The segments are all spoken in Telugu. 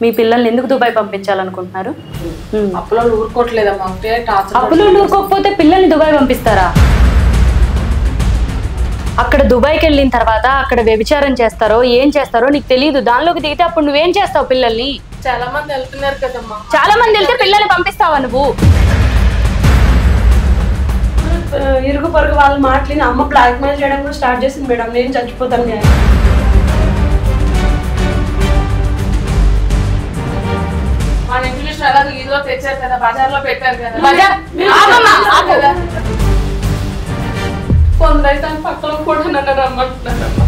మీ పిల్లల్ని ఎందుకు దుబాయ్ పంపించాలనుకుంటున్నారు? అప్పులోళ్ళు ఊరుకోవట్లేదమ్మా. అప్పులోళ్ళు ఊరుకోకపోతే పిల్లల్ని దుబాయ్ పంపిస్తారా? అక్కడ దుబాయ్కి వెళ్ళిన తర్వాత అక్కడ వ్యభిచారం చేస్తారో ఏం చేస్తారో నీకు తెలియదు. దానిలోకి దిగితే అప్పుడు నువ్వేం చేస్తావు? పిల్లల్ని చాలా మంది వెళ్తున్నారు కదమ్మా. చాలా మంది వెళ్తే పిల్లల్ని పంపిస్తావా నువ్వు? ఇరుగు పొరుగు వాళ్ళ మాటలు అమ్మ బ్లాక్ మెయిల్ చేయడం కూడా స్టార్ట్ చేసింది మేడం. నేను చచ్చిపోతాను. మన ఇంగ్లీష్ అలాగే ఈలో తెచ్చారు కదా, బజార్లో పెట్టారు కదా. కొందరైతే పక్కన కూడా నన్ను రమ్మంటున్నారమ్మా.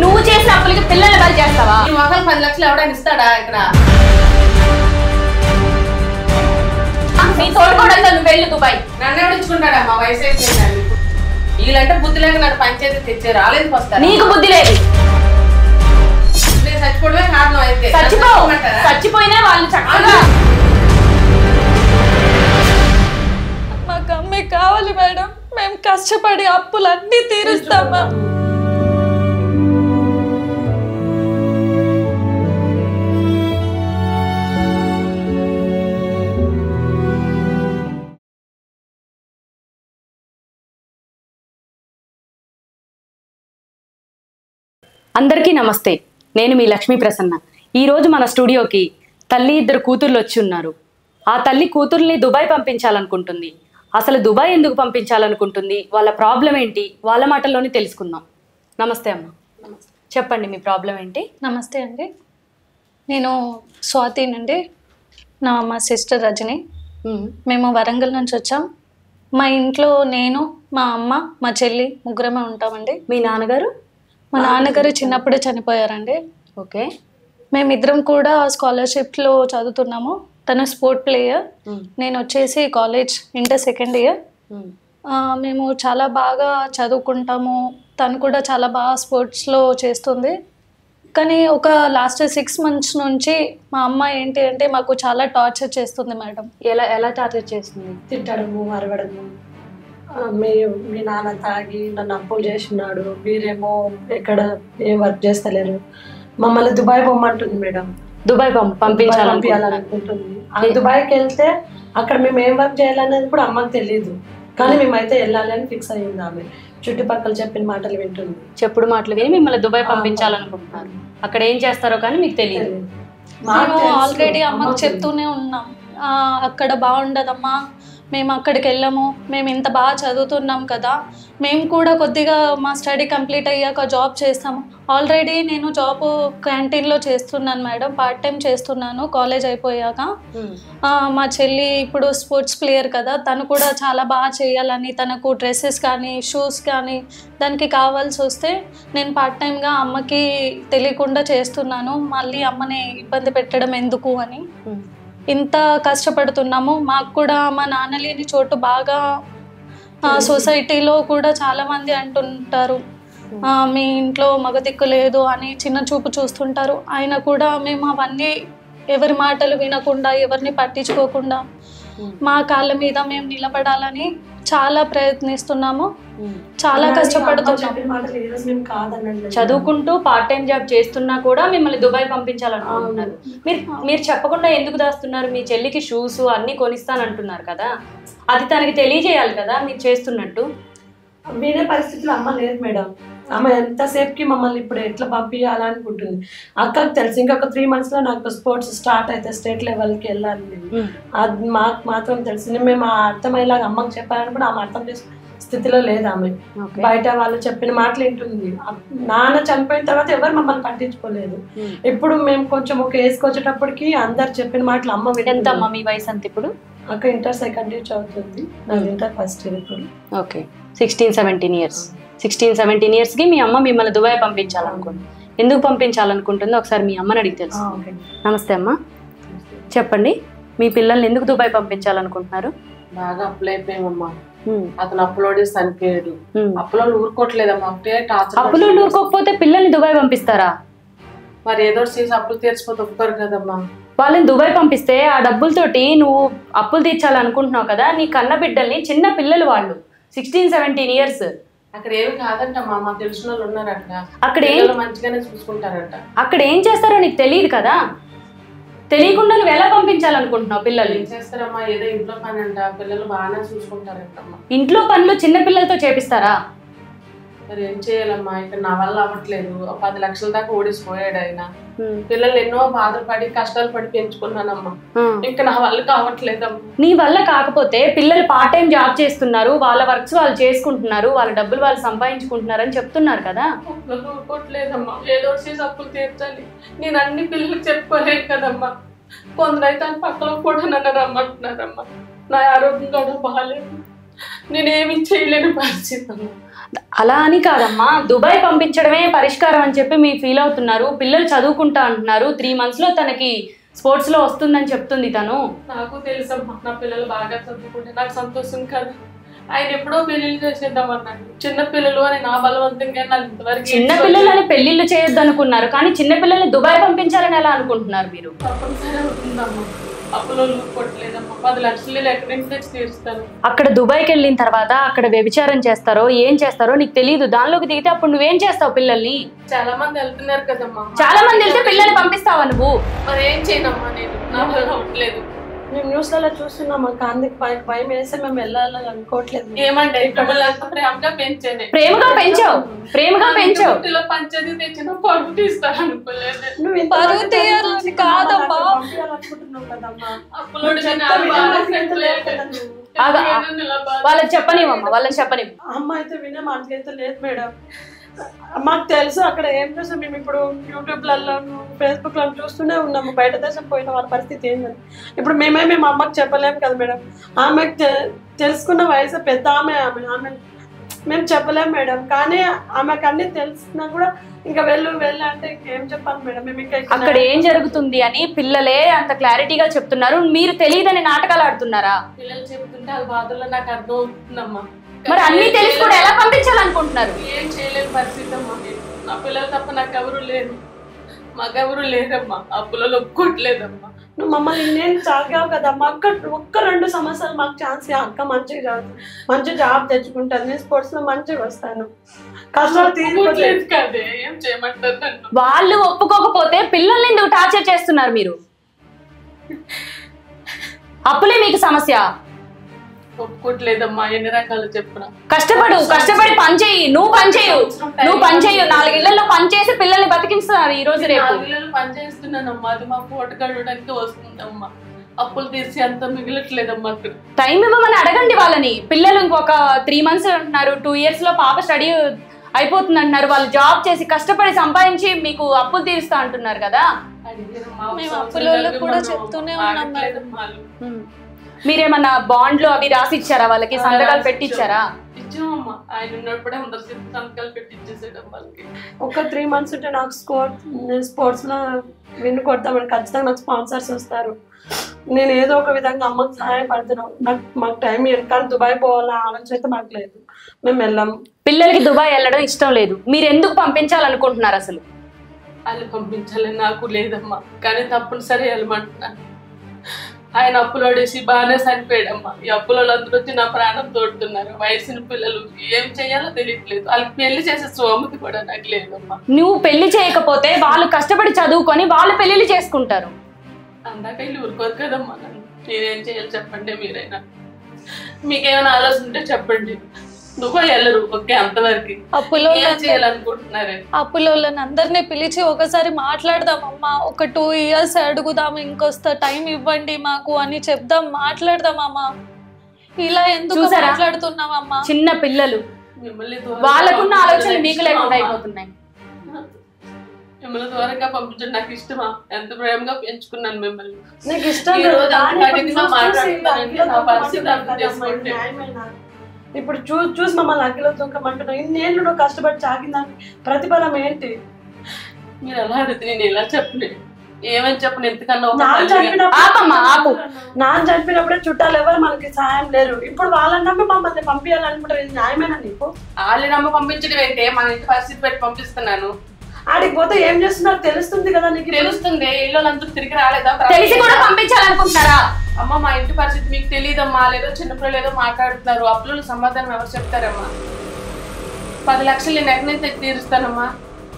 నువ్వు చేసిన అప్పులకి పిల్లల్ని బలి చేస్తావా? ఈ మొక్కలు 10 లక్షలు ఎవడైనా ఇస్తాడా ఇక్కడ? నీ తోడుకోవడంతో నువ్వు వెళ్ళు దుబాయ్. నన్ను ఎవడించుకుంటాడమ్మా? వయసు అయిపోయింది. వీళ్ళంటే బుద్ధి లేక నన్ను పంచాయతీ తెచ్చారు. రాలేదు వస్తారు. నీకు బుద్ధి లేదు. నేను చచ్చిపోవడమే కారణం. అయితే చచ్చిపోయినా వాళ్ళు చక్కగా మాకు అమ్మే కావాలి మేడం. మేము కష్టపడి అప్పులన్నీ తీరుస్తామా? అందరికీ నమస్తే. నేను మీ లక్ష్మీ ప్రసన్న. ఈరోజు మన స్టూడియోకి తల్లి 2 కూతుర్లు వచ్చి ఉన్నారు. ఆ తల్లి కూతుర్ని దుబాయ్ పంపించాలనుకుంటుంది. అసలు దుబాయ్ ఎందుకు పంపించాలనుకుంటుంది, వాళ్ళ ప్రాబ్లం ఏంటి, వాళ్ళ మాటల్లోనే తెలుసుకుందాం. నమస్తే అమ్మ. చెప్పండి మీ ప్రాబ్లం ఏంటి? నమస్తే అండి, నేను స్వాతినండి. మా సిస్టర్ రజని. మేము వరంగల్ నుంచి వచ్చాం. మా ఇంట్లో నేను, మా అమ్మ, మా చెల్లి ముగ్గురమే ఉంటామండి. మీ నాన్నగారు? మా నాన్నగారు చిన్నప్పుడే చనిపోయారండి. ఓకే. మేమిద్దరం కూడా స్కాలర్షిప్లో చదువుతున్నాము. తను స్పోర్ట్ ప్లేయర్, నేను వచ్చేసి కాలేజ్ ఇంటర్ సెకండ్ ఇయర్. మేము చాలా బాగా చదువుకుంటాము. తను కూడా చాలా బాగా స్పోర్ట్స్లో చేస్తుంది. కానీ ఒక లాస్ట్ 6 months నుంచి మా అమ్మ ఏంటి అంటే మాకు చాలా టార్చర్ చేస్తుంది మేడం. ఎలా టార్చర్ చేస్తుంది? తిట్టడము, అరవడము. మీ నాన్న తాగి నన్ను అప్పులు చేస్తున్నాడు, మీరేమో ఎక్కడ ఏం వర్క్ చేస్తలేరు, మమ్మల్ని దుబాయ్ పోమంటుంది మేడం. దుబాయ్ పంపించాలనుకుంటుంది. ఆ దుబాయ్కి వెళ్తే అక్కడ మేము ఏం వర్క్ చేయాలనేది కూడా అమ్మకి తెలియదు. కానీ మేమైతే వెళ్ళాలి అని ఫిక్స్ అయ్యింది ఆమె. చుట్టుపక్కల చెప్పిన మాటలు వింటుంది. చెప్పుడు మాటలు విని మిమ్మల్ని దుబాయ్ పంపించాలనుకుంటున్నారు. అక్కడ ఏం చేస్తారో కానీ మీకు తెలియదు. మేము ఆల్రెడీ అమ్మకు చెప్తూనే ఉన్నాం, అక్కడ బాగుండదమ్మా, మేము అక్కడికి వెళ్ళాము, మేము ఇంత బాగా చదువుతున్నాం కదా, మేము కూడా కొద్దిగా మా స్టడీ కంప్లీట్ అయ్యాక జాబ్ చేస్తాము. ఆల్రెడీ నేను జాబ్ క్యాంటీన్లో చేస్తున్నాను మేడం, పార్ట్ టైం చేస్తున్నాను కాలేజ్ అయిపోయాక. మా చెల్లి ఇప్పుడు స్పోర్ట్స్ ప్లేయర్ కదా, తను కూడా చాలా బాగా చేయాలని, తనకు డ్రెస్సెస్ కానీ షూస్ కానీ దానికి కావాల్సి వస్తే నేను పార్ట్ టైంగా అమ్మకి తెలియకుండా చేస్తున్నాను. మళ్ళీ అమ్మని ఇబ్బంది పెట్టడం ఎందుకు అని ఇంత కష్టపడుతున్నాము. మాకు కూడా మా నాన్న లేని చోటు బాగా సొసైటీలో కూడా చాలామంది అంటుంటారు, మీ ఇంట్లో మగ దిక్కు లేదు అని చిన్న చూపు చూస్తుంటారు. అయినా కూడా మేము అవన్నీ ఎవరి మాటలు వినకుండా, ఎవరిని పట్టించుకోకుండా మా కాళ్ళ మీద మేము నిలబడాలని చాలా ప్రయత్నిస్తున్నాము. చాలా కష్టపడుతున్నాము. చదువుకుంటూ పార్ట్ టైం జాబ్ చేస్తున్నా కూడా మిమ్మల్ని దుబాయ్ పంపించాలనుకుంటున్నారు. మీరు చెప్పకుండా ఎందుకు దాస్తున్నారు? మీ చెల్లికి షూస్ అన్ని కొనిస్తానంటున్నారు కదా, అది తనకి తెలియజేయాలి కదా మీరు చేస్తున్నట్టు. వేరే పరిస్థితులు అమ్మ లేదు మేడం. అమ్మ ఎంతసేపుకి మమ్మల్ని ఇప్పుడు ఎట్లా పంపించాలనుకుంటుంది. అక్కకు తెలుసు ఇంకొక 3 monthsలో నాకు స్పోర్ట్స్ స్టార్ట్ అయితే స్టేట్ లెవెల్కి వెళ్ళాలి. అది మాకు మాత్రం తెలిసింది. మేము అర్థమయ్యేలాగా అమ్మకి చెప్పాలని కూడా ఆమె అర్థం చేసుకునే స్థితిలో లేదు ఆమె. బయట వాళ్ళు చెప్పిన మాటలు వింటుంది. నాన్న చనిపోయిన తర్వాత ఎవరు మమ్మల్ని పట్టించుకోలేదు. ఇప్పుడు మేము కొంచెం ఒక ఏజ్కి వచ్చేటప్పటికి అందరు చెప్పిన మాటలు అమ్మ ఎంతమ్మా మీ వయసు అంత? ఇప్పుడు అక్క ఇంటర్ సెకండ్ ఇయర్ చదువుతుంది, నాది ఇంటర్ ఫస్ట్ ఇయర్ ఇప్పుడు. ఓకే. 16-17 years. 16-17 yearsకి మీ అమ్మ మిమ్మల్ని దుబాయ్ పంపించాలనుకుంటుంది. ఎందుకు పంపించాలనుకుంటుందో ఒకసారి మీ అమ్మని అడిగి తెలుసు. నమస్తే అమ్మ, చెప్పండి మీ పిల్లల్ని ఎందుకు దుబాయ్ పంపించాలనుకుంటున్నారు? బాగా అప్పులు అయిపోయామమ్మా. అతను అప్పులోడి చనిపోయాడు. అప్పులోళ్ళు ఊరుకోవట్లేదమ్మా. అప్పులు ఊరుకోకపోతే పిల్లల్ని దుబాయ్ పంపిస్తారా? మరి ఏదో చేసి అప్పులు తీర్చిపోతే ఒప్పుకోరు కదమ్మా. వాళ్ళని దుబాయ్ పంపిస్తే ఆ డబ్బులతోటి నువ్వు అప్పులు తీర్చాలనుకుంటున్నావు కదా, నీ కన్న బిడ్డల్ని, చిన్న పిల్లలు వాళ్ళు 16-17 years, అక్కడ ఏమి కాదంటమ్మా, మాకు తెలిసిన వాళ్ళు ఉన్నారట. అక్కడ మంచిగానే చూసుకుంటారట. అక్కడ ఏం చేస్తారో నీకు తెలియదు కదా, తెలియకుండా నువ్వు ఎలా పంపించాలనుకుంటున్నావు పిల్లల్ని? ఏం చేస్తారమ్మా, ఏదో ఇంట్లో పని అంట, పిల్లలు బాగానే చూసుకుంటారంటమ్మా. ఇంట్లో పనులు చిన్న పిల్లలతో చేపిస్తారా? మరి ఏం చేయాలమ్మా, ఇక్కడ నా వల్ల అవ్వట్లేదు. 10 లక్షల దాకా ఓడిసిపోయాడు ఆయన. పిల్లలు ఎన్నో బాధలు పడి కష్టాలు పడి పెంచుకున్నానమ్మా, ఇంకా నా వల్ల కావట్లేదమ్మా. నీ వల్ల కాకపోతే పిల్లలు పార్ట్ టైం జాబ్ చేస్తున్నారు, వాళ్ళ వర్క్స్ వాళ్ళు చేసుకుంటున్నారు, వాళ్ళ డబ్బులు వాళ్ళు సంపాదించుకుంటున్నారు అని చెప్తున్నారు కదా. ఊరుకోవట్లేదమ్మా, ఏదో చేసి అప్పులు తీర్చాలి. నేను అన్ని పిల్లలకి చెప్పుకోలేదు కదమ్మా. కొందరైతే పక్కన కూడా నన్ను రమ్మంటున్నారమ్మా. నా ఆరోగ్యం కూడా బాగాలేదు, నేనేమి చేయలేని పరిస్థితి. అలా అని కాదమ్మా, దుబాయ్ పంపించడమే పరిష్కారం అని చెప్పి మీరు ఫీల్ అవుతున్నారు. పిల్లలు చదువుకుంటా అంటున్నారు, 3 months లో తనకి స్పోర్ట్స్ లో వస్తుందని చెప్తుంది తను. నాకు తెలుసమ్మా, నా పిల్లలు బాగా చదువుకుంటే నాకు సంతోషం కాదు. ఆయన ఎప్పుడో పెళ్లిళ్ళు చేసేద్దామన్నాడు. చిన్న పిల్లలు అని నా బలవంతంగా నాకు ఇంతవరకు. చిన్న పిల్లలని పెళ్లిళ్ళు చేయొద్దు అనుకున్నారు, కానీ చిన్న పిల్లల్ని దుబాయ్ పంపించాలని ఎలా అనుకుంటున్నారు మీరు? తప్పనిసరి అవుతుందమ్మా, అప్పులో కొట్టలేదమ్మా. 10 లక్షలు ఎక్కడి నుంచి తెచ్చి తీరుస్తాను. అక్కడ దుబాయ్కి వెళ్ళిన తర్వాత అక్కడ వ్యభిచారం చేస్తారో ఏం చేస్తారో నీకు తెలియదు. దానిలోకి దిగితే అప్పుడు నువ్వేం చేస్తావు పిల్లల్ని? చాలా మంది వెళ్తున్నారు కదమ్మా. చాలా మంది వెళ్తే పిల్లల్ని పంపిస్తావా నువ్వు? మరి ఏం చేయనమ్మా, నేను నా వల్ల అవ్వట్లేదు. మేము న్యూస్లలో చూస్తున్నాం, మాకు అందుకు భయం వేస్తే మేము వెళ్ళాలని అనుకోవట్లేదు. ఏమంటే ప్రేమగా పెంచాను, ప్రేమగా పెంచావు, ప్రేమగా పెంచావు. పంచది తెచ్చిన పరుగు తీస్తాను అనుకోలేదు. నువ్వు పరుగు తీయాలని కాదమ్మా, వాళ్ళకి చెప్పనివ్వమ్మా, వాళ్ళకి చెప్పనివ్వు. అమ్మ అయితే వినే మాటలైతే లేదు మేడం. మాకు తెలుసు అక్కడ ఏం చూసాం. మేము ఇప్పుడు యూట్యూబ్లలో ఫేస్బుక్లో చూస్తూనే ఉన్నాము, బయట దేశం పోయిన వాళ్ళ పరిస్థితి ఏంటని. ఇప్పుడు మేము అమ్మకి చెప్పలేము కదా మేడం. ఆమెకు తెలుసుకున్న వయసు పెద్ద ఆమె మేము చెప్పలేము మేడం. కానీ ఆమెకు అన్ని తెలిసినా కూడా ఇంకా వెళ్ళు అంటే ఇంకేం చెప్పాలి మేడం. మేము ఇంకా అక్కడ ఏం జరుగుతుంది అని పిల్లలే అంత క్లారిటీగా చెప్తున్నారు, మీరు తెలియదని నాటకాలు ఆడుతున్నారా? పిల్లలు చెప్తుంటే వాళ్ళ బాధల్లో నాకు అర్థం అవుతుందమ్మా. మరి అన్ని తెలిసి కూడా ఎలా పంపించాలనుకుంటున్నారు? ఏం చేయలేని పరిస్థితి అమ్మా. నా పిల్లలు తప్ప నాకు ఎవరు లేరు, మాకెవరు లేరమ్మా. అప్పులలో ఒప్పుకోవట్లేదమ్మా. నువ్వు మమ్మల్ని నేను సాగావు కదమ్మా. ఒక్క 2 సంవత్సరాలు మాకు ఛాన్స్. అక్క మంచిగా చదువుతుంది, మంచి జాబ్ తెచ్చుకుంటాను, నేను స్పోర్ట్స్ లో మంచిగా వస్తాను. కష్టాలు తీసుకోలేదు కదే, ఏం చేయమంటారు నన్ను? వాళ్ళు ఒప్పుకోకపోతే పిల్లల్ని ఎందుకు టార్చర్ చేస్తున్నారు మీరు? అప్పులే మీకు సమస్య? ఒప్పుకోవట్లేదమ్మా, ఎన్ని రకాలు చెప్పున. కష్టపడి పని చేయి, నువ్వు పని చేయు. 4 ఇళ్లలో పని చేసి పిల్లల్ని బతికిస్తున్నారు ఈ రోజు రేపు. 4 ఇళ్లలో పని చేస్తున్నానమ్మా, అది మా పూట కడవడానికి వస్తుందమ్మా. అప్పులు తీర్చి అంత మిగలట్లేదమ్మా. అక్కడ టైం ఇవ్వమని అడగండి వాళ్ళని. పిల్లలు ఇంకొక 3 months అంటున్నారు, 2 years లో పాప స్టడీ అయిపోతుంది అంటున్నారు. వాళ్ళు జాబ్ చేసి కష్టపడి సంపాదించి మీకు అప్పులు తీరుస్తా అంటున్నారు కదా. మేము అప్పులలో కూడా చెప్తూనే ఉన్నాం. మీరేమన్నా బాండ్లు అవి రాసి ఇచ్చారా వాళ్ళకి? సంతకాలు పెట్టించారా? ఇచ్చామమ్మా, ఆయన ఉన్నప్పుడే అందరు సంతకాలు పెట్టించేసాడు వాళ్ళకి. ఒక 3 months ఉంటే నాకు స్పోర్ట్స్ లో విన్ కొడతామని ఖచ్చితంగా నాకు స్పాన్సర్స్ వస్తారు. నేను ఏదో ఒక విధంగా అమ్మకి సహాయపడుతున్నాను. మాకు టైం ఇవ్వండి, కానీ దుబాయ్ పోవాలన్న ఆలోచన అయితే మాకు లేదు, మేము వెళ్ళాము. పిల్లలకి దుబాయ్ వెళ్ళడం ఇష్టం లేదు, మీరు ఎందుకు పంపించాలనుకుంటున్నారు అసలు? వాళ్ళు పంపించాలని నాకు లేదమ్మా, కానీ తప్పనిసరి వెళ్ళమంటున్నాను. ఆయన అప్పులోడేసి బాగానే చనిపోయాడమ్మా. ఈ అప్పులలో అందరూ వచ్చి నా ప్రాణం తోడుతున్నారు. వయసున్న పిల్లలు ఏం చేయాలో తెలియట్లేదు. వాళ్ళకి పెళ్లి చేసే సోమతి కూడా నాకు లేదమ్మా. నువ్వు పెళ్లి చేయకపోతే వాళ్ళు కష్టపడి చదువుకొని వాళ్ళు పెళ్లిళ్ళు చేసుకుంటారు. అందాక వెళ్ళి ఊరుకోరు కదమ్మా. నన్ను నేనేం చేయాలి చెప్పండి మీరైనా. మీకేమైనా ఆలోచన ఉంటే చెప్పండి. దుబాయ్ వెళ్ళరు, ఓకే, అంతవరకు. అప్పులోళ్ళని అందరినీ పిలిచి ఒకసారి మాట్లాడదామమ్మా. ఒక 2 years అడుగుదాం, ఇంకొస్త టైం ఇవ్వండి మాకు అని చెప్దాం, మాట్లాడదామమ్మా. ఇలా ఎందుకు మాట్లాడుతున్నామమ్మా? చిన్న పిల్లలు, వాళ్ళకున్న ఆలోచనలు మీకు లేకుండా అయిపోతున్నాయి. మిమ్మల్ని దూరంగా పంపించడం నాకు ఇష్టమా? ఎంత ప్రేమగా పెంచుకున్నాను మిమ్మల్ని. నీకు ఇష్టం ఇప్పుడు చూసి మమ్మల్ని అగ్గిలో దుంకమంటున్నావు. ఇన్నేళ్ళు నువ్వు కష్టపడి చాకిందానికి ప్రతిఫలం ఏంటి? మీరు ఎలా అడిగితే నేను ఎలా చెప్పలే, ఏమని చెప్పను. ఎంతకన్నా నాన్న చనిపోయినప్పుడే చుట్టాలు ఎవరు మనకి సాయం లేరు. ఇప్పుడు వాళ్ళని నమ్మి మమ్మల్ని పంపించాలనుకుంటారు, ఇది న్యాయమేనా నీకు? వాళ్ళని నమ్మి పంపించడం ఏంటే, మన ఇంటి పరిస్థితి పెట్టి పంపిస్తున్నాను. ఆడికి పోతే ఏం చేస్తున్నారు తెలుస్తుంది కదా నీకు? తెలుస్తుంది. ఇళ్ళందరూ తిరిగి రాలేదా? తెలిసి కూడా పంపించాలనుకుంటున్నారా? అమ్మ, మా ఇంటి పరిస్థితి మీకు తెలియదమ్మా. లేదో చిన్నపిల్లలు ఏదో మాట్లాడుతున్నారు. అప్పులు సమాధానం ఎవరు చెప్తారమ్మా? 10 లక్షలు నేను ఎక్కడి నుంచి తీరుస్తానమ్మా?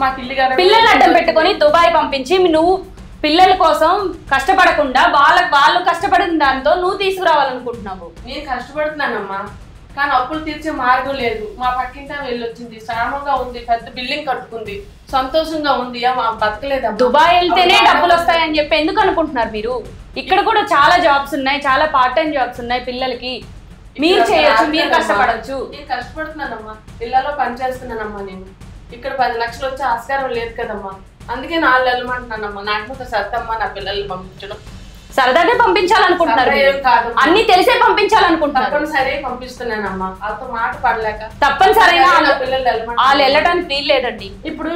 మాకు ఇల్లు కదా. పిల్లల్ని అడ్డం పెట్టుకొని దుబాయ్ పంపించి నువ్వు పిల్లల కోసం కష్టపడకుండా వాళ్ళు కష్టపడిన దాంతో నువ్వు తీసుకురావాలనుకుంటున్నావు. నేను కష్టపడుతున్నానమ్మా, కానీ అప్పులు తీర్చే మార్గం లేదు. మా పక్కింట వెళ్ళొచ్చింది, శ్రామంగా ఉంది, పెద్ద బిల్డింగ్ కట్టుకుంది, సంతోషంగా ఉంది, బతకలేదు. దుబాయ్ వెళ్తేనే డబ్బులు వస్తాయని చెప్పి ఎందుకు అనుకుంటున్నారు మీరు? ఇక్కడ కూడా చాలా జాబ్స్ ఉన్నాయి, చాలా పార్ట్ టైం జాబ్స్ ఉన్నాయి పిల్లలకి. మీరు చేయొచ్చు, మీరు కష్టపడచ్చు. నేను కష్టపడుతున్నానమ్మా, పిల్లలో పని చేస్తున్నానమ్మా. నేను ఇక్కడ 10 లక్షలు వచ్చే ఆస్కారం లేదు కదమ్మా. అందుకే 4 వెళ్ళమంటున్నానమ్మా. నాకు సత్తమ్మా నా పిల్లల్ని పంపించడం. సరదాగా పంపించాలనుకుంటున్నారు, అన్ని తెలిసే పంపించాలనుకుంటున్నారు. తప్పనిసరి పంపిస్తున్నానమ్మా, వాళ్ళతో మాట పడలేక. తప్పనిసరిగా వాళ్ళు వెళ్ళడానికి వీలు లేదండి. ఇప్పుడు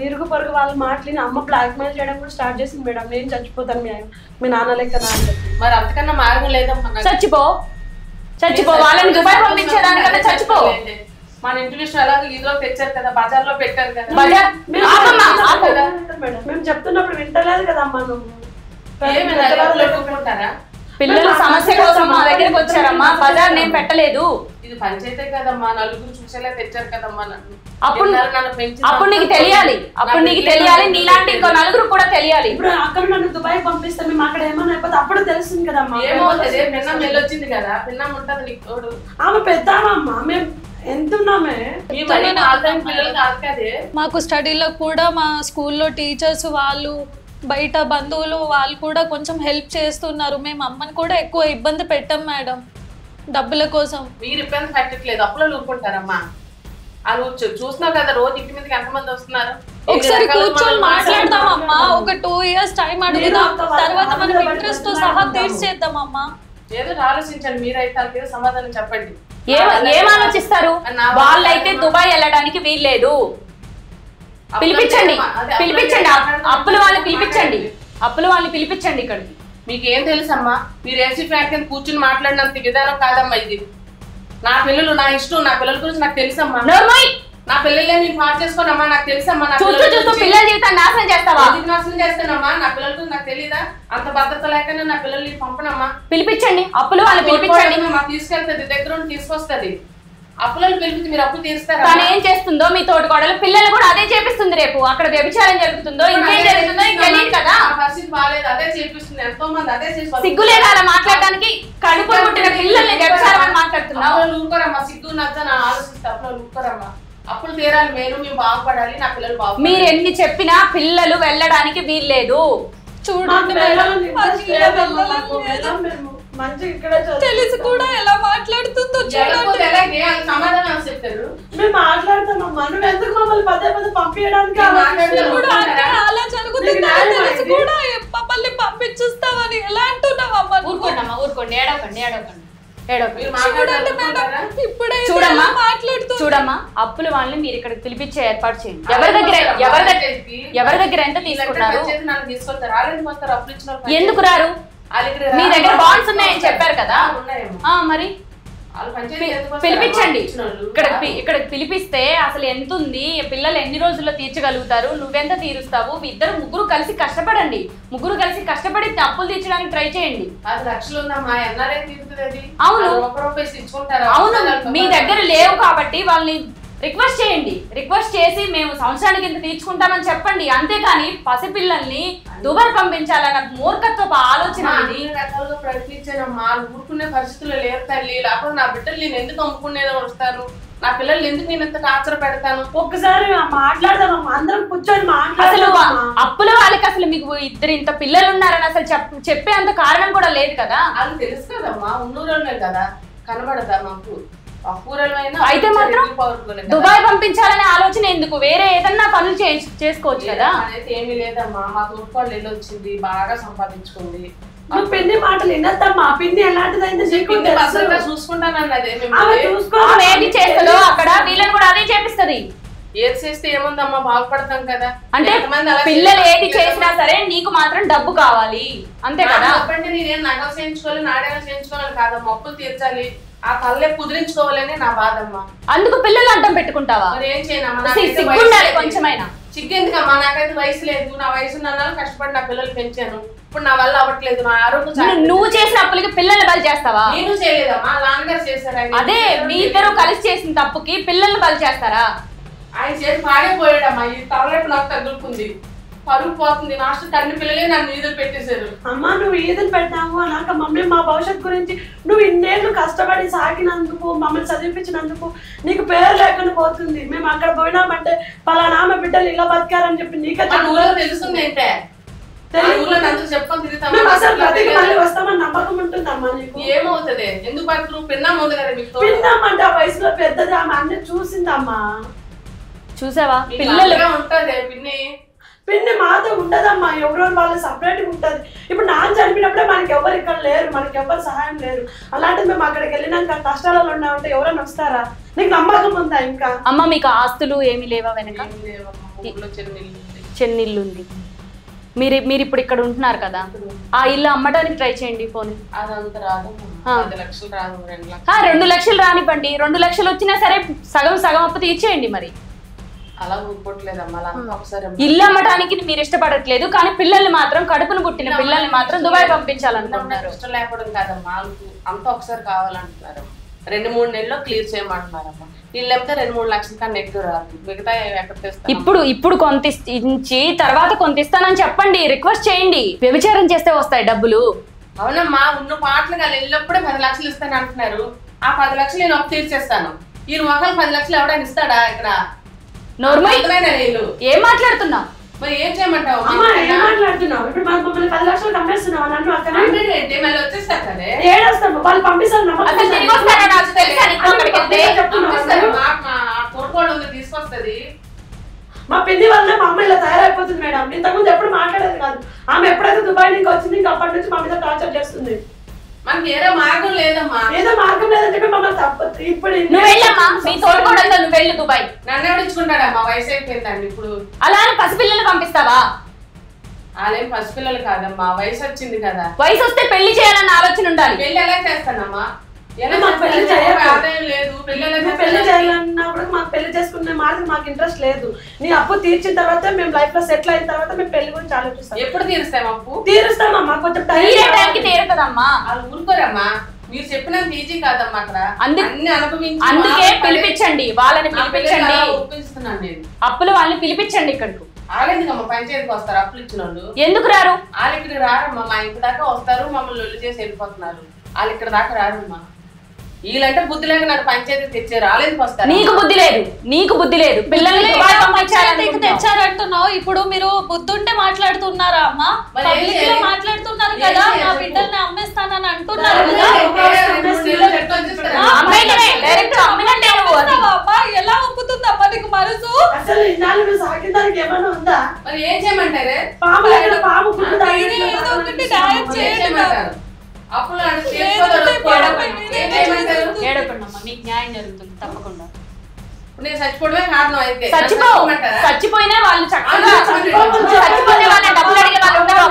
ఇరుగు పొరుగు వాళ్ళ మాటలని అమ్మ బ్లాక్ మెయిల్ చేయడం కూడా స్టార్ట్ చేసింది మేడం. నేను చచ్చిపోతాను మీ నాన్న లెక్క. మరి అంతకన్నా మార్గం లేదమ్మా. చచ్చిపో వాళ్ళని దుబాయ్ పంపించేదానికన్నా చచ్చిపో. మన ఇంటి విషయం ఎలాగో ఇదిలో తెచ్చారు కదా, బజార్ లో పెట్టారు కదా. మేము చెప్తున్నప్పుడు వింటలేదు కదా అమ్మా నువ్వు. పిల్లల సమస్య కోసం మా దగ్గరికి వచ్చారమ్మా, బజార్ నేను పెట్టలేదు. ఇది పంచాయతీ కదమ్మా, నలుగురు చూసేలా తెచ్చారు కదమ్మా. అప్పుడు నీకు తెలియాలి, నీలాంటి ఇంకో నలుగురు కూడా తెలియాలి. ఇప్పుడు అక్కడ నన్ను దుబాయ్ పంపిస్తే మేము అక్కడ ఏమన్నా అయిపోతే అప్పుడు తెలుస్తుంది కదమ్మా. ఏమవుతుంది? పిన్నం వెళ్ళొచ్చింది కదా, పిన్నం ఉంటది నీకు తోడు. ఆమె పెద్దామమ్మా, మేము ఎంతున్నామే. మాకు స్టడీలో కూడా మా స్కూల్లో టీచర్స్ వాళ్ళు, బయట బంధువులు వాళ్ళు కూడా కొంచెం హెల్ప్ చేస్తున్నారు. మేము అమ్మని కూడా ఎక్కువ ఇబ్బంది పెట్టాం మేడం డబ్బుల కోసం. మీరు ఇబ్బంది పెట్టట్లేదు, అప్పులో ఊరుకుంటారమ్మా. అది చూస్తున్నావు కదా రోజు ఇంటి మీదకి ఎంతమంది వస్తున్నారు. ఒకసారి కూర్చొని మాట్లాడదాం అమ్మా, ఒక 2 years టైం అడుగుదాం, తర్వాత మనం ఇంట్రెస్ట్ తో సహా తీర్చేద్దాం అమ్మా. ఏదో ఆలోచించండి మీరైతే, సమాధానం చెప్పండి. ఏం ఆలోచిస్తారు? వాళ్ళైతే దుబాయ్ వెళ్ళడానికి వీల్లేదు. పిలిపించండి అప్పుల వాళ్ళని పిలిపించండి ఇక్కడికి. మీకు ఏం తెలుసమ్మా? మీరు ఏసీ ఫ్యాన్ కింద కూర్చుని మాట్లాడినంత విధానం కాదమ్మా ఇది. నా పిల్లలు నా ఇష్టం, నా పిల్లల గురించి నాకు తెలుసమ్మా. నా పిల్లలే నేను పాటు చేసుకోనమ్మా, నాకు తెలుసమ్మా. పిల్లల జీవితాన్ని నాశనం చేస్తావా? నాశనం చేస్తానమ్మా. నా పిల్లల గురించి నాకు తెలీదా? అంత భద్రత లేకనే నా పిల్లల్ని పంపనమ్మా. పిలిపించండి అప్పుల వాళ్ళని పిలిపించండి. మాకు తీసుకెళ్తుంది, దగ్గర తీసుకొస్తుంది. అప్పులను పిలిపించి మీరు అప్పు తీరుస్తారా? తను ఏం చేస్తుందో మీ తోటి కోడలు పిల్లలు కూడా అదే చేపిస్తుంది. రేపు అక్కడ వ్యభిచారం జరుగుతుందో ఇంకేం జరుగుతుందో తెలియదు కదా. పరిస్థితి బాగాలేదు, అదే చేపిస్తుంది. ఎంతో మంది అదే చేసి సిగ్గులేదా అలా మాట్లాడడానికి? కడుపు పుట్టిన పిల్లల్ని వ్యభిచారం అని మాట్లాడుతున్నావు. ఊరుకోరమ్మా, సిగ్గు నచ్చ నా ఆలోచిస్తే అప్పులు ఊరుకోరమ్మా. అప్పులు తీరాలి, మేము బాగుపడాలి, నా పిల్లలు బాగుపడాలి. మీరు ఎన్ని చెప్పినా పిల్లలు వెళ్ళడానికి వీల్లేదు. చూడండి తెలిసి కూడా ఎలా మాట్లాడుతుందో చూడండి. సమాధానం చెప్తారు. మేము మాట్లాడుతున్నాం, మనం ఎందుకు మమ్మల్ని పదే పంపించడానికి అలా జరుగుతుంది తెలిసి కూడా మమ్మల్ని పంపించుస్తామని ఎలా అంటున్నావు అమ్మ? ఊరుకోండి, ఏడవకండి. చూడమ్మా, అప్పుల వాళ్ళని మీరు ఇక్కడ పిలిపించే ఏర్పాటు చేయండి. ఎవరి దగ్గర ఎంత తీసుకున్నారు? ఎందుకు రారు? మీ దగ్గర బాండ్స్ ఉన్నాయని చెప్పారు కదా, మరి పిలిపించండి. ఇక్కడ పిలిపిస్తే అసలు ఎంత ఉంది, పిల్లలు ఎన్ని రోజుల్లో తీర్చగలుగుతారు, నువ్వెంత తీరుస్తావు? ముగ్గురు కలిసి కష్టపడండి. ముగ్గురు కలిసి కష్టపడి అప్పులు తీర్చడానికి ట్రై చేయండి. అవును, మీ దగ్గర లేవు కాబట్టి వాళ్ళని రిక్వెస్ట్ చేయండి. రిక్వెస్ట్ చేసి మేము సంవత్సరానికి ఇంత తీర్చుకుంటామని చెప్పండి. అంతేకాని పసిపిల్లల్ని దుబాయ్ పంపించాలన్న మూర్ఖత్వపు ఆలోచన. ప్రయత్నించానమ్మా, ఊరుకునే పరిస్థితుల్లో లేరు తల్లి. లేకపోతే నా బిడ్డలు నేను ఎందుకు అమ్ముకునేదో వస్తాను, నా పిల్లల్ని ఎందుకు నేను ఎంత టార్చర్ పెడతాను? ఒక్కసారి మాట్లాడదాం, అందరం కూర్చొని అసలు అప్పుల వాళ్ళకి అసలు మీకు ఇంత పిల్లలు ఉన్నారని అసలు చెప్పే అంత కారణం కూడా లేదు కదా. అది తెలుసు కదమ్మా, ఉన్నూరులోనే కదా కనబడదా మాకు. అయితే మాత్రం దుబాయ్ పంపించాలనే ఆలోచన ఎందుకు? వేరే ఏదన్నా పనులు చేసుకోవచ్చు కదా. ఏమీ లేదమ్మా, మా తోడుకోళ్ళు వెళ్ళి వచ్చింది, బాగా సంపాదించుకుంది. పిన్ని మాటలు వినద్దమ్మా. పిన్ని ఎలాంటిదైతే చూసుకుంటానన్నది. ఏది చేస్తుందో అక్కడ వీళ్ళని కూడా అదే చేపిస్తుంది. ఏది చేస్తే ఏముందమ్మా, బాగుపడతాం కదా. అంటే పిల్లలు ఏది చేసినా సరే నీకు మాత్రం డబ్బు కావాలి అంతే కదా. చెప్పండి, నేనేం నగలు చేయించుకోవాలి, నాడేలు చేయించుకోవాలి కాదమ్మా, అప్పులు తీర్చాలి, ఆ కళ్ళే కుదిరించుకోవాలని నా బాధమ్మా. అందుకు పిల్లలు అడ్డం పెట్టుకుంటావా? మరి ఏం చేయనమ్మా, కొంచెమైనా సిగ్గెందుకమ్మా? నాకైతే వయసు లేదు. నా వయసు ఉన్నాను, కష్టపడి నా పిల్లలు పెంచాను. ఇప్పుడు నా వల్ల అవ్వట్లేదు, నా ఆరోగ్యం. నువ్వు చేసిన అప్పులకి పిల్లల్ని బలి చేస్తావా? నేను చేయలేదమ్మా, నాన్నగారు చేశారు. అదే మీ ఇద్దరు కలిసి చేసిన తప్పుకి పిల్లల్ని బలి చేస్తారా? ఆయన చేతి పాడైపోయాడమ్మా. ఈ తలరేపు నాకు తగులుకుంది, పరుగు పోతుంది. లాస్ట్ కన్ని పిల్లలే నన్ను ఈదులు పెట్టేశారు. అమ్మ నువ్వు ఈదులు పెట్టావు అన్నాక మమ్మీ మా భవిష్యత్తు గురించి నువ్వు ఇన్నేళ్ళు కష్టపడి సాకినందుకు మమ్మల్ని చదివించినందుకు నీకు పేరు లేకుండా పోతుంది. మేము అక్కడ పోయినామంటే పలానా ఆమె బిడ్డలు ఇలా బతికారని చెప్పి నీకే ఊళ్ళో తెలుస్తుంది ఏంటే, ఊళ్ళో నన్ను చెప్పుకొని తిరుగుతాం. అసలు బ్రతికి మళ్ళీ వస్తామని నమ్మకం ఉంటుందమ్మా నీకు? ఏమవుతుంది? ఎందుకు బతుకు పిన్నాం ఉంది కదా మీకు. పిన్నామంటే ఆ వయసులో పెద్దది ఆమె అన్ని చూసిందమ్మా. చూసావా పిల్లలుగా ఉంటది పిన్ని. పిన్ని మాతో ఉండదమ్మా, ఎవరెవరు వాళ్ళు సపరేట్గా ఉంటుంది. ఇప్పుడు నాన్న చనిపోయినప్పుడే మనకి ఎవరు ఇక్కడ లేరు, మనకి ఎవరు సహాయం లేరు. అలాంటి మేము అక్కడికి వెళ్ళినాక కష్టాలలో ఉన్నామంటే ఎవరైనా వస్తారా? నీకు నమ్మకం ఉందా ఇంకా? అమ్మ మీకు ఆస్తులు ఏమి లేవా వెనక? చెన్నిల్లు ఉంది. మీరు ఇప్పుడు ఇక్కడ ఉంటున్నారు కదా, ఆ ఇల్లు అమ్మడానికి ట్రై చేయండి. ఫోన్ అదంతా రాదు, 10 లక్షలు రాదు, 2 లక్షలు. 2 లక్షలు రానివ్వండి. 2 లక్షలు వచ్చినా సరే సగం అప్పు తీర్చేయండి. మరి అలా ఊరుకోవట్లేదమ్మా. ఒకసారి ఇల్లు అమ్మటానికి మీరు ఇష్టపడట్లేదు, కానీ పిల్లల్ని మాత్రం, కడుపును పుట్టిన పిల్లల్ని మాత్రం దుబాయ్ పంపించాలనుకుంటున్నారు. ఇష్టం లేకపోవడం కాదమ్మా, అంతా ఒకసారి కావాలంటున్నారు. 2-3 నెలల్లో క్లియర్ చేయమంటున్నారమ్మా. వీళ్ళు లేకపోతే 2-3 లక్షల కన్నా ఎక్కువ రాదు. మిగతా ఎక్కడ తెస్తారు? ఇప్పుడు కొంత ఇచ్చి తర్వాత కొంత ఇస్తానని చెప్పండి, రిక్వెస్ట్ చేయండి. వ్యభిచారం చేస్తే వస్తాయి డబ్బులు. అవునమ్మా, ఉన్న పాటలు కానీ వెళ్ళినప్పుడే 10 లక్షలు ఇస్తాను అంటున్నారు. ఆ 10 లక్షలు నేను అప్పు తీర్చేస్తాను. ఈ ఒకళ్ళు 10 లక్షలు ఎవడైనా ఇస్తాడా? ఇక్కడ ఏం మాట్లాడుతున్నావు? మరి ఏం చేయమంటావు? ఏం మాట్లాడుతున్నావు? ఇప్పుడు మనకు మమ్మల్ని 10 లక్షలు కమ్మేస్తున్నావు నన్ను అక్కడ మళ్ళీ వచ్చేస్తారు కదా, ఏడొస్తాము. వాళ్ళు పంపిస్తారు తీసుకొస్తుంది. మా పిన్ని వల్ల మా అమ్మ ఇలా తయారైపోతుంది మేడం. ఇంతకుముందు ఎప్పుడు మాట్లాడేది కాదు. ఆమె ఎప్పుడైతే దుబాయ్ నుంచి వచ్చింది ఇంకా అప్పటి నుంచి మా మీద టార్చర్ చేస్తుంది. మనకి ఏదో మార్గం లేదమ్మా. ఏదో మార్గం లేదని చెప్పి మమ్మల్ని తప్పదు. ఇప్పుడు నువ్వు వెళ్ళమ్మా, నీ తోడుకోవడంతో నువ్వు వెళ్ళు దుబాయ్. నన్ను ఎవడించుకుంటాడమ్మా? వయసు అయిపోయిందండి ఇప్పుడు. అలా అని పసిపిల్లలు పంపిస్తావా? వాళ్ళేం పసిపిల్లలు కాదమ్మా, వయసు వచ్చింది కదా. వయసు వస్తే పెళ్లి చేయాలన్న ఆలోచన ఉండాలి. పెళ్లి ఎలా చేస్తానమ్మా? పెళ్లి లేదు, పెళ్లి చేయాలన్నప్పుడు మాకు పెళ్లి చేసుకునే మార్గం మాకు ఇంట్రెస్ట్ లేదు. నీ అప్పు తీర్చిన తర్వాత మేము లైఫ్ లో సెటిల్ అయిన తర్వాత మేము పెళ్లి గురించి ఆలోచిస్తాం. ఎప్పుడు తీరుస్తాం అప్పు? తీరుస్తామమ్మా, కొంచెం టైంకి తీరుతుందమ్మా. వాళ్ళు ఊరుకోరమ్మా, మీరు చెప్పినంత ఈజీ కాదమ్మా. అక్కడ అన్ని అనుభవించి అందుకే పిలిపించండి, వాళ్ళని పిలిపించండి. ఒప్పిస్తున్నాను నేను. అప్పులు వాళ్ళని పిలిపించండి ఇక్కడికి. వాళ్ళెందుకమ్మా పంచాయతీకి వస్తారు? అప్పులు ఇచ్చిన వాళ్ళు ఎందుకు రారు? వాళ్ళు ఇక్కడికి రారమ్మా. మా ఇంటి దాకా వస్తారు, మమ్మల్ని లొల్లి చేసి వెళ్ళిపోతున్నారు. వాళ్ళు ఇక్కడ దాకా రారమ్మా. వీళ్ళంటే బుద్ధి లేక నన్ను పంచాయతీ తెచ్చారు. వాళ్ళెందుకు వస్తారు? నీకు బుద్ధి లేదు. పిల్లల్ని తెచ్చారంటున్నావు. ఇప్పుడు మీరు బుద్ధి ఉంటే మాట్లాడుతున్నారా అమ్మా? మాట్లాడుతున్నారు కదా, నా బిడ్డల్ని అమ్మేస్తానని అంటున్నారు కదా. ఎలా ఒప్పుతుందమ్మా నీకు మనసు? అసలు ఇన్నాళ్ళు సాకిందానికి ఏమైనా ఉందా? మరి ఏం చేయమంటారే? ఏదో ఒకటి న్యాయం చేయండి. ఏడకుండా నీకు న్యాయం జరుగుతుంది తప్పకుండా. నేను చచ్చిపోవడమే కారణం. అయితే చచ్చిపోయినా వాళ్ళు చక్కగా చచ్చిపోయిన వాళ్ళ డబ్బులు అడిగే వాళ్ళు ఉండరు.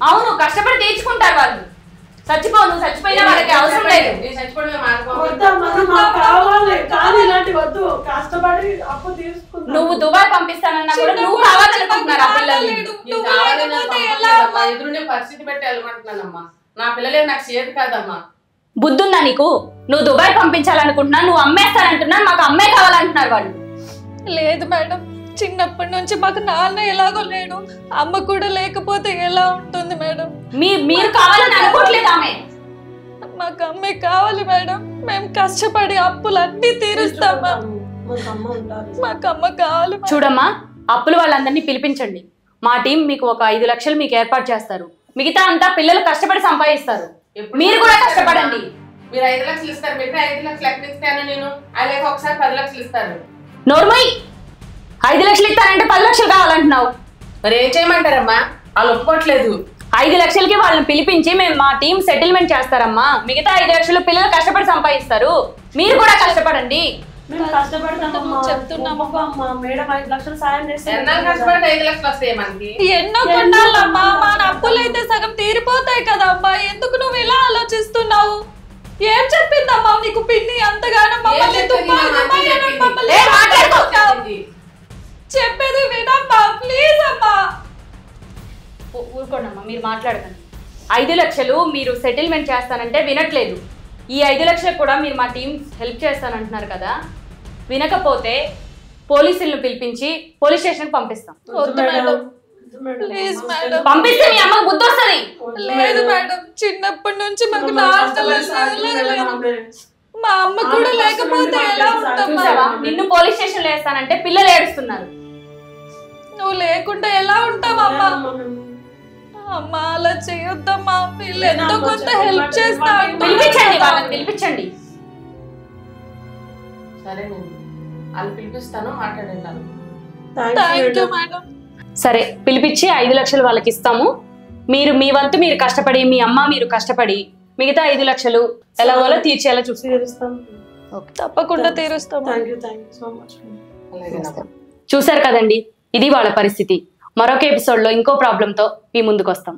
అవును, కష్టపడి తీర్చుకుంటారు వాళ్ళు. నువ్వు చచ్చిపోయినా వాళ్ళకి అవసరం లేదు. నువ్వు దుబాయ్ పంపిస్తానన్నా కూడా నువ్వు కావాలనుకుంటున్నారు ఆ పిల్లల్ని. ఎదురునే పరిస్థితి పెట్టి వెళ్ళమంటున్నానమ్మా. నా పిల్లలే నాకు చేతి కాదమ్మా. బుద్ధుందా నీకు? నువ్వు దుబాయ్ పంపించాలనుకుంటున్నా, నువ్వు అమ్మేస్తానంటున్నా, మాకు అమ్మే కావాలంటున్నారు వాళ్ళు. లేదు మేడం, చిన్నప్పటి నుంచి మాకు నాన్న ఎలాగో లేడు, అమ్మ కూడా లేకపోతే ఎలా ఉంటుంది మేడం? మీరు కావాలని అనుకోవట్లేదు ఆమె. మాకు అమ్మే కావాలి మేడం. మేము కష్టపడి అప్పులన్నీ తీరుస్తాం. మాకు అమ్మ కావాలి. చూడమ్మా, అప్పులు వాళ్ళందరినీ పిలిపించండి. మా టీం మీకు ఒక 5 లక్షలు మీకు ఏర్పాటు చేస్తారు. మిగతా అంతా పిల్లలు కష్టపడి సంపాదిస్తారు. మీరు కూడా కష్టపడండి. మీరు 5 లక్షలు ఇస్తారు, మిగతా 5 లక్షలు ఎక్కడ ఇస్తాను నేను? అలాగే ఒకసారి 10 లక్షలు ఇస్తారు. నోర్మయ్, 5 లక్షలు ఇస్తానంటే 10 లక్షలు కావాలంటున్నావు. మరి ఏం చేయమంటారమ్మా? వాళ్ళు ఒప్పుకోవట్లేదు. 5 లక్షలకి వాళ్ళని పిలిపించి మేము మా టీం సెటిల్మెంట్ చేస్తారమ్మా. మిగతా 5 లక్షలు పిల్లలు కష్టపడి సంపాదిస్తారు. మీరు కూడా కష్టపడండి. మేము కష్టపడతాము చెప్తున్నాము. మేడం 5 లక్షలు సాయం చేస్తే కష్టపడి 5 లక్షలు వస్తాయి మనకి. ఎన్నో కొట్టాలమ్మా, మన అప్పులు అయితే సగం తీరిపోతాయి కదమ్మా. ఎందుకు నువ్వు ఇలా ఆలోచిస్తున్నావు? ఏం చెప్పిందమ్మా నీకు పిన్ని అంతగానో? చెప్పేది వినమ్మా ప్లీజ్ అమ్మా. ఊరుకోండమ్మా, మీరు మాట్లాడకండి. 5 లక్షలు మీరు సెటిల్మెంట్ చేస్తానంటే వినట్లేదు. ఈ 5 లక్షలకు కూడా మీరు మా టీం హెల్ప్ చేస్తానంటున్నారు కదా. వినకపోతే పోలీసులను పిలిపించి పోలీస్ స్టేషన్కి పంపిస్తాం. వద్దు మేడం, ప్లీజ్ మేడం. పంపిస్తే మీ అమ్మకు బుద్ధి వస్తుంది. లేదు మేడం, చిన్నప్పటి నుంచి మాకు నాటలు మా అమ్మ కూడా లేకపోతే ఎలా ఉంటాం? చూసావా, నిన్ను పోలీస్ స్టేషన్ లో వేస్తానంటే పిల్లలు ఏడుస్తున్నారు. నువ్వు లేకుండా ఎలా ఉంటావు అమ్మా? అమ్మా అలా చేయొద్దమ్మా, వీళ్ళు ఎంతో కొంత హెల్ప్ చేస్తా. పిలిపించండి, వాళ్ళని పిలిపించండి. సరే నేను వాళ్ళు పిలిపిస్తాను, మాట్లాడండి. Thank you madam. సరే, పిలిపించి 5 లక్షలు వాళ్ళకి ఇస్తాము. మీరు మీ వంతు మీరు కష్టపడి, మీ అమ్మ మీరు కష్టపడి మిగతా 5 లక్షలు ఎలాగోలా తీర్చేలా చూసి తప్పకుండా తీరుస్తాం. చూసారు కదండి, ఇది వాళ్ళ పరిస్థితి. మరొక ఎపిసోడ్ లో ఇంకో ప్రాబ్లంతో మీ ముందుకు వస్తాం.